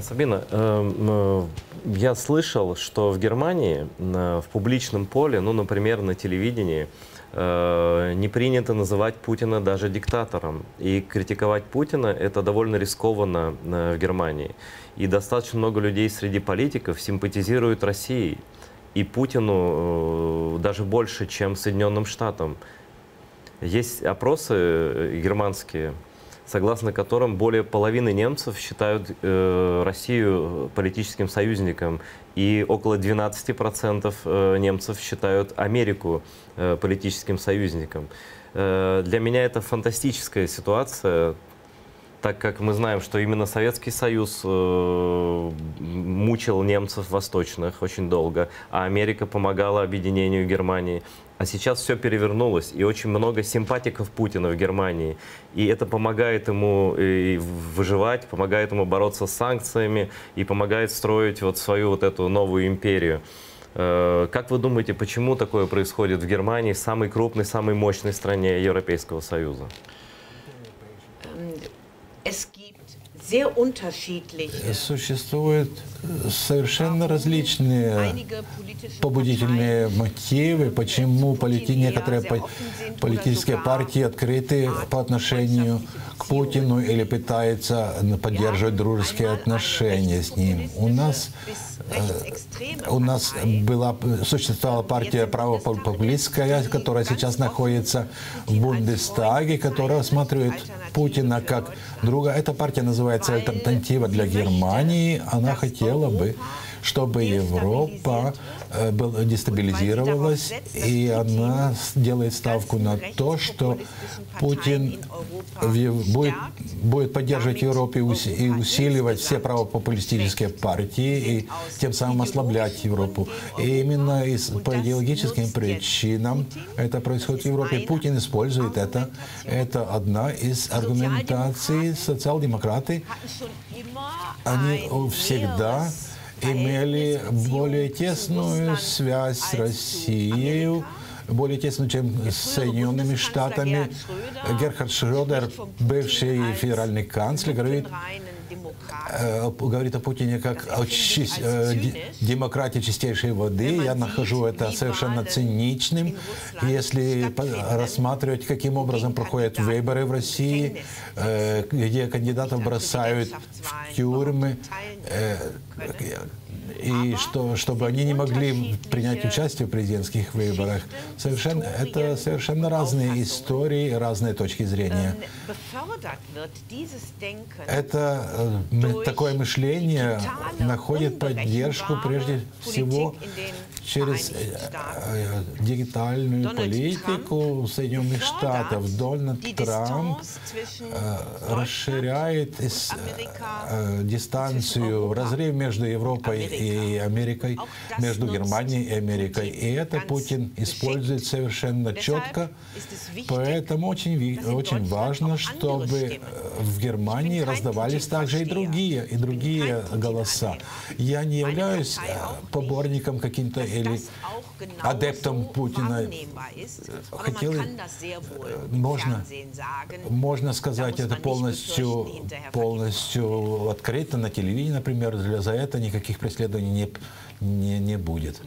Сабина, я слышал, что в Германии в публичном поле, ну, например, на телевидении, не принято называть Путина даже диктатором. И критиковать Путина — это довольно рискованно в Германии. И достаточно много людей среди политиков симпатизируют России и Путину даже больше, чем Соединенным Штатам. Есть опросы германские, согласно которым более половины немцев считают Россию политическим союзником, и около 12% немцев считают Америку политическим союзником. Для меня это фантастическая ситуация, так как мы знаем, что именно Советский Союз мучил немцев восточных очень долго, а Америка помогала объединению Германии. А сейчас все перевернулось, и очень много симпатиков Путина в Германии. И это помогает ему выживать, помогает ему бороться с санкциями и помогает строить вот свою вот эту новую империю. Как вы думаете, почему такое происходит в Германии, самой крупной, самой мощной стране Европейского Союза? Существуют совершенно различные побудительные мотивы, почему некоторые политические партии открыты по отношению к Путину или пытаются поддерживать дружеские отношения с ним. У нас существовала партия правопопулистская, которая сейчас находится в Бундестаге, которая рассматривает Путина как друга. Эта партия называется «Альтернатива для Германии». Она хотела бы, чтобы Европа дестабилизировалась, и она делает ставку на то, что Путин будет поддерживать Европу и усиливать все правопопулистические партии, и тем самым ослаблять Европу. И именно по идеологическим причинам это происходит в Европе. Путин использует это. Это одна из аргументаций. Социал-демократы, они всегда имели более тесную связь с Россией, более тесную, чем с Соединенными Штатами. Герхард Шрёдер, бывший федеральный канцлер, говорит о Путине как о демократе чистейшей воды. Я нахожу это совершенно циничным. Если рассматривать, каким образом проходят выборы в России, где кандидатов бросают в тюрьмы, и чтобы они не могли принять участие в президентских выборах. Это совершенно разные истории, разные точки зрения. Такое мышление находит поддержку прежде всего через дигитальную политику Соединенных Штатов. Дональд Трамп расширяет дистанцию, разрыв между Европой и Америкой, между Германией и Америкой. И это Путин использует совершенно четко. Поэтому очень важно, чтобы в Германии раздавались также и другие голоса. Я не являюсь поборником каким-то или адептом Путина. Можно сказать это полностью открыто на телевидении, например. За это никаких преследований не будет.